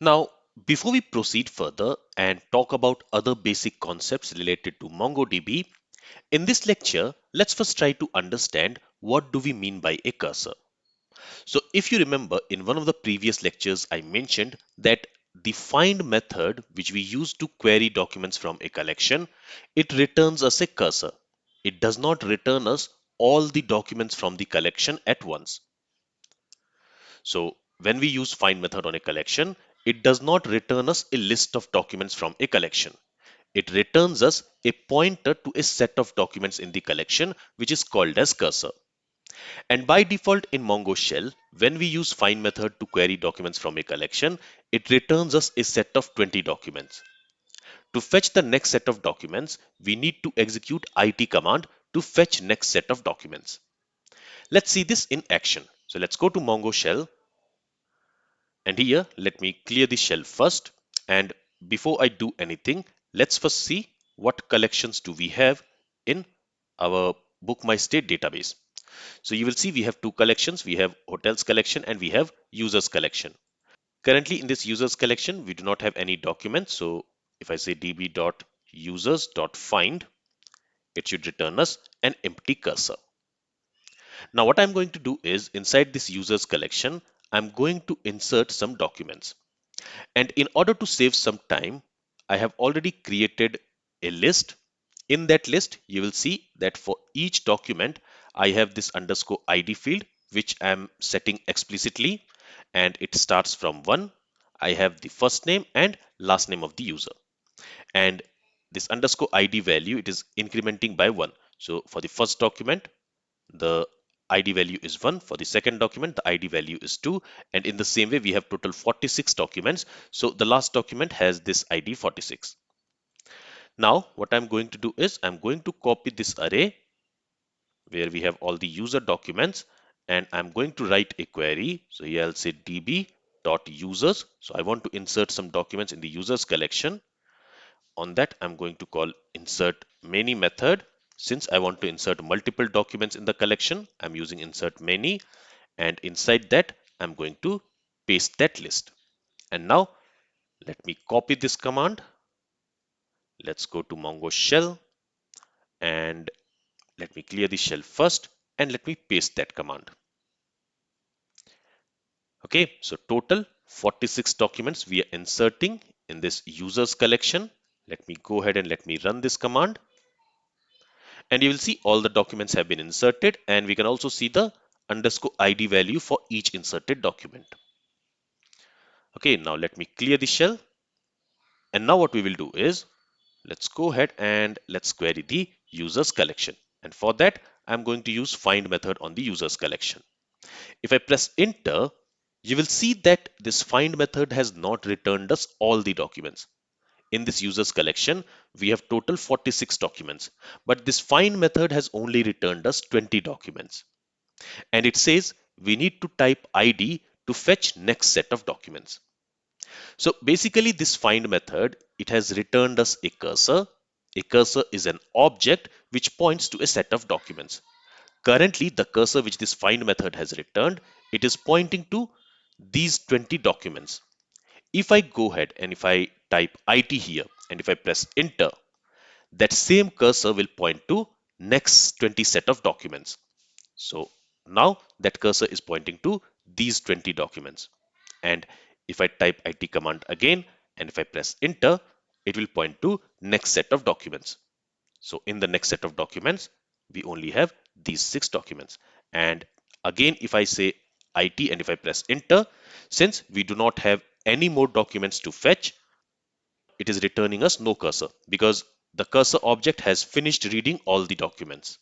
Now, before we proceed further and talk about other basic concepts related to MongoDB, in this lecture, let's first try to understand what do we mean by a cursor. So if you remember, in one of the previous lectures, I mentioned that the find method which we use to query documents from a collection, it returns us a cursor. It does not return us all the documents from the collection at once. So when we use find method on a collection, it does not return us a list of documents from a collection. It returns us a pointer to a set of documents in the collection, which is called as cursor. And by default in Mongo shell, when we use find method to query documents from a collection, it returns us a set of 20 documents. To fetch the next set of documents, we need to execute it command to fetch next set of documents. Let's see this in action. So let's go to Mongo shell, and here let me clear the shell first. And before I do anything, let's first see what collections do we have in our book my state database. So you will see we have two collections. We have hotels collection and we have users collection. Currently in this users collection, we do not have any documents. So if I say db.users.find, it should return us an empty cursor. Now what I'm going to do is inside this users collection, I'm going to insert some documents. And in order to save some time, I have already created a list. In that list, you will see that for each document, I have this underscore ID field, which I'm setting explicitly, and it starts from 1. I have the first name and last name of the user. And this underscore ID value, it is incrementing by 1. So for the first document, the ID value is 1. For the second document, the ID value is 2. And in the same way, we have total 46 documents. So the last document has this ID 46. Now, what I'm going to do is I'm going to copy this array where we have all the user documents, and I'm going to write a query. So here I'll say db.users. So I want to insert some documents in the users collection. On that, I'm going to call insert many method. Since I want to insert multiple documents in the collection, I'm using insert many, and inside that I'm going to paste that list. And now let me copy this command. Let's go to Mongo shell and let me clear the shell first and let me paste that command. Okay, so total 46 documents we are inserting in this users collection. Let me go ahead and let me run this command. And you will see all the documents have been inserted, and we can also see the underscore ID value for each inserted document. Okay, now let me clear the shell. And now what we will do is let's go ahead and let's query the users collection. And for that, I'm going to use find method on the users collection. If I press enter, you will see that this find method has not returned us all the documents. In this users collection, we have total 46 documents, but this find method has only returned us 20 documents. And it says we need to type ID to fetch next set of documents. So basically this find method, it has returned us a cursor. A cursor is an object which points to a set of documents. Currently the cursor which this find method has returned, it is pointing to these 20 documents. If I go ahead and if I type IT here and if I press enter, that same cursor will point to next 20 set of documents. So now that cursor is pointing to these 20 documents. And if I type IT command again and if I press enter, it will point to next set of documents. So in the next set of documents, we only have these 6 documents. And again, if I say IT and if I press enter, since we do not have any more documents to fetch, it is returning us no cursor because the cursor object has finished reading all the documents.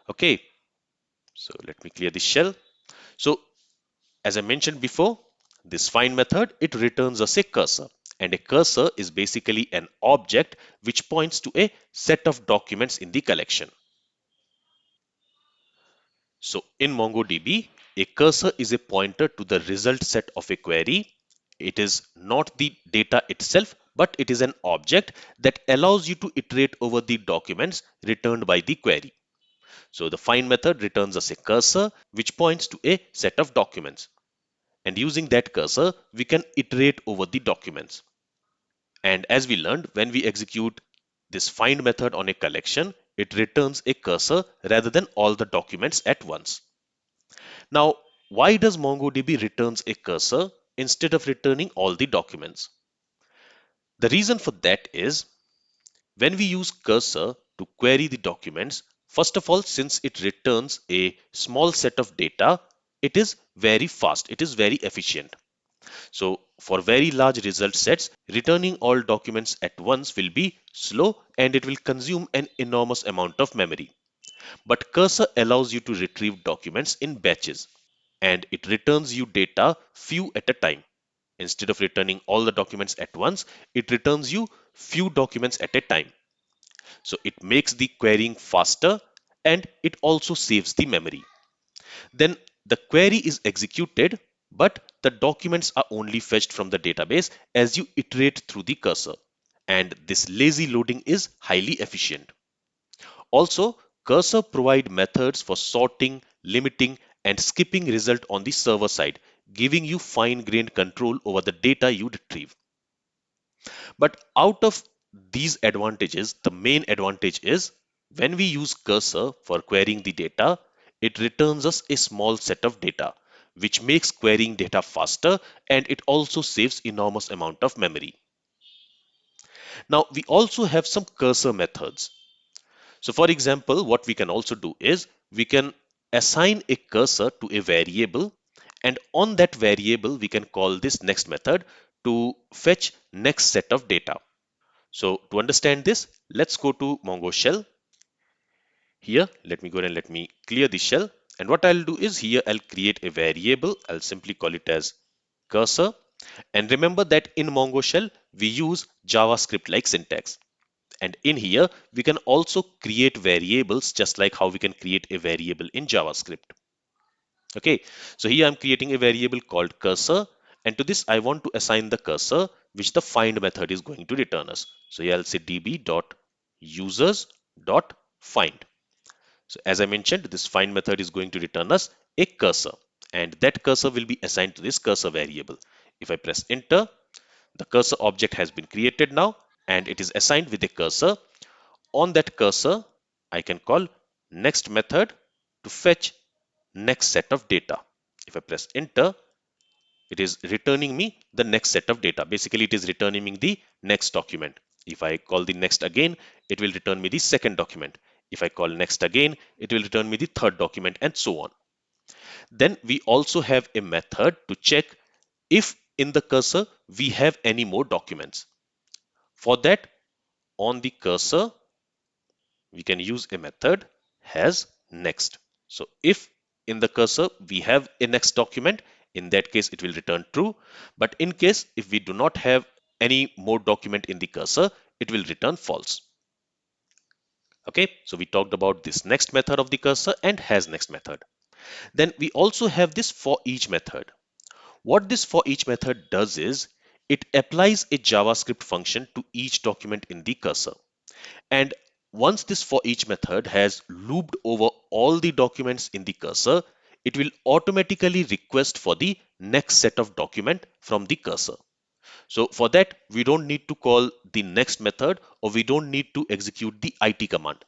Okay, so let me clear the shell. So as I mentioned before, this find method, it returns us a cursor. And a cursor is basically an object which points to a set of documents in the collection. So in MongoDB, a cursor is a pointer to the result set of a query. It is not the data itself, but it is an object that allows you to iterate over the documents returned by the query. So the find method returns us a cursor which points to a set of documents. And using that cursor, we can iterate over the documents. And as we learned, when we execute this find method on a collection, it returns a cursor rather than all the documents at once. Now, why does MongoDB returns a cursor instead of returning all the documents? The reason for that is when we use cursor to query the documents, first of all, since it returns a small set of data, it is very fast, it is very efficient. So for very large result sets, returning all documents at once will be slow and it will consume an enormous amount of memory. But cursor allows you to retrieve documents in batches and it returns you data few at a time. Instead of returning all the documents at once, it returns you few documents at a time. So it makes the querying faster and it also saves the memory. Then the query is executed, but the documents are only fetched from the database as you iterate through the cursor. And this lazy loading is highly efficient. Also, cursor provide methods for sorting, limiting, and skipping result on the server side, giving you fine-grained control over the data you retrieve. But out of these advantages, the main advantage is when we use cursor for querying the data, it returns us a small set of data, which makes querying data faster and it also saves enormous amount of memory. Now we also have some cursor methods. So for example, what we can also do is we can assign a cursor to a variable and on that variable we can call this next method to fetch next set of data. So to understand this, let's go to Mongo shell. Here, let me go and let me clear the shell. And what I'll do is here I'll create a variable. I'll simply call it as cursor. And remember that in Mongo shell, we use JavaScript like syntax. And in here, we can also create variables just like how we can create a variable in JavaScript. Okay, so here I'm creating a variable called cursor. And to this, I want to assign the cursor, which the find method is going to return us. So here I'll say db.users.find. So as I mentioned, this find method is going to return us a cursor. And that cursor will be assigned to this cursor variable. If I press enter, the cursor object has been created now and it is assigned with a cursor. On that cursor, I can call next method to fetch next set of data. If I press enter, it is returning me the next set of data. Basically, it is returning me the next document. If I call the next again, it will return me the second document. If I call next again, it will return me the third document and so on. Then we also have a method to check if in the cursor we have any more documents. For that, on the cursor, we can use a method hasNext. So if in the cursor we have a next document, in that case it will return true. But in case if we do not have any more document in the cursor, it will return false. Okay, so we talked about this next method of the cursor and hasNext method. Then we also have this forEach method. What this forEach method does is it applies a JavaScript function to each document in the cursor. And once this forEach method has looped over all the documents in the cursor, it will automatically request for the next set of document from the cursor. So for that, we don't need to call the next method or we don't need to execute the IT command.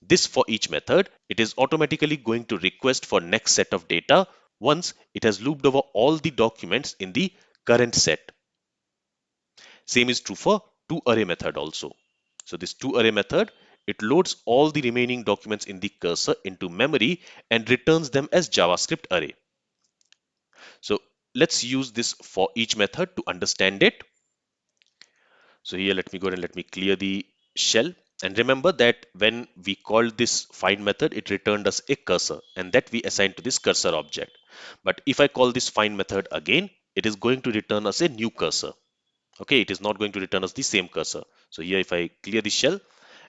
This forEach method, it is automatically going to request for next set of data once it has looped over all the documents in the current set. Same is true for toArray method also. So this toArray method, it loads all the remaining documents in the cursor into memory and returns them as JavaScript array. So let's use this for each method to understand it. So here let me go and let me clear the shell. And remember that when we called this find method, it returned us a cursor and that we assigned to this cursor object. But if I call this find method again, it is going to return us a new cursor. Okay, it is not going to return us the same cursor. So here if I clear the shell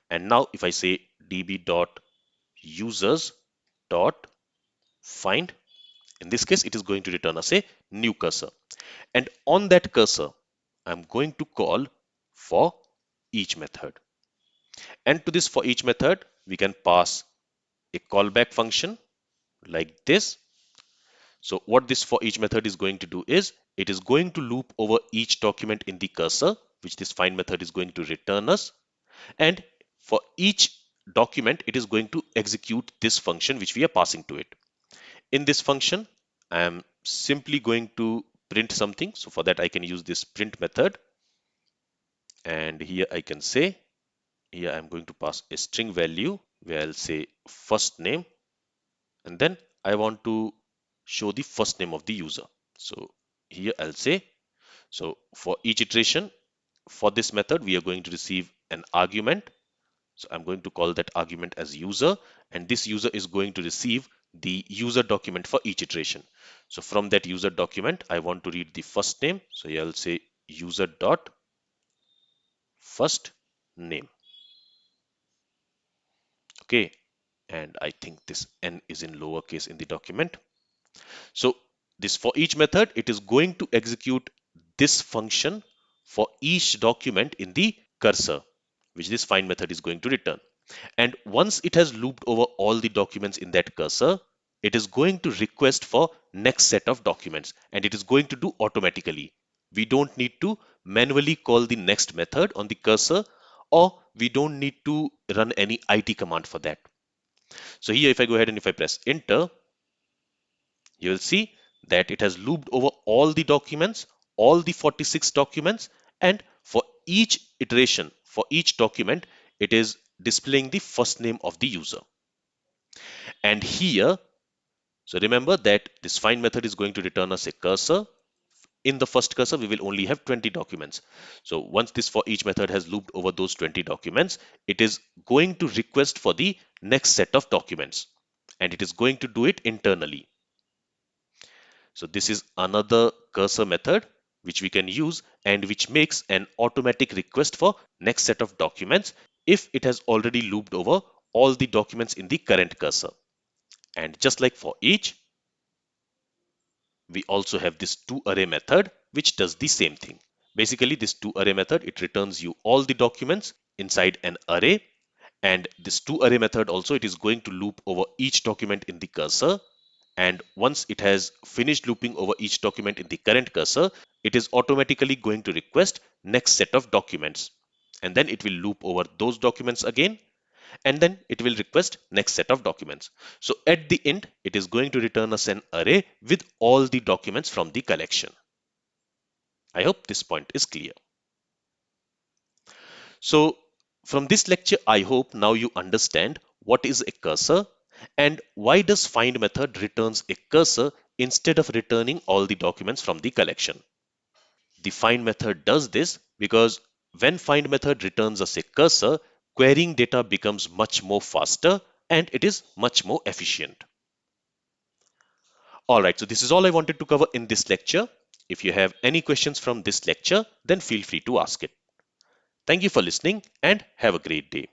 and now if I say db.users.find, in this case it is going to return us a new cursor. And on that cursor, I'm going to call for each method. And to this for each method, we can pass a callback function like this. So what this for each method is going to do is it is going to loop over each document in the cursor, which this find method is going to return us. And for each document, it is going to execute this function which we are passing to it. In this function, I am simply going to print something. So for that, I can use this print method. And here I can say, here I'm going to pass a string value where I'll say first name. And then I want to show the first name of the user. So here I'll say, so for each iteration for this method, we are going to receive an argument. So I'm going to call that argument as user, and this user is going to receive the user document for each iteration. So from that user document, I want to read the first name. So here I'll say user dot first name. Okay, and I think this n is in lowercase in the document. So this for each method, it is going to execute this function for each document in the cursor, which this find method is going to return. And once it has looped over all the documents in that cursor, it is going to request for next set of documents, and it is going to do automatically. We don't need to manually call the next method on the cursor, or we don't need to run any IT command for that. So here, if I go ahead and if I press enter, you will see that it has looped over all the documents, all the 46 documents, and for each iteration, for each document, it is displaying the first name of the user. And here, so remember that this find method is going to return us a cursor. In the first cursor, we will only have 20 documents. So once this for each method has looped over those 20 documents, it is going to request for the next set of documents, and it is going to do it internally. So this is another cursor method which we can use and which makes an automatic request for next set of documents if it has already looped over all the documents in the current cursor. And just like for each, we also have this toArray method which does the same thing. Basically, this toArray method, it returns you all the documents inside an array, and this toArray method also, it is going to loop over each document in the cursor, and once it has finished looping over each document in the current cursor, it is automatically going to request next set of documents, and then it will loop over those documents again, and then it will request next set of documents. So at the end, it is going to return us an array with all the documents from the collection. I hope this point is clear. So from this lecture, I hope now you understand what is a cursor and why does find method returns a cursor instead of returning all the documents from the collection. The find method does this because when find method returns us a cursor, querying data becomes much more faster and it is much more efficient. Alright, so this is all I wanted to cover in this lecture. If you have any questions from this lecture, then feel free to ask it. Thank you for listening and have a great day.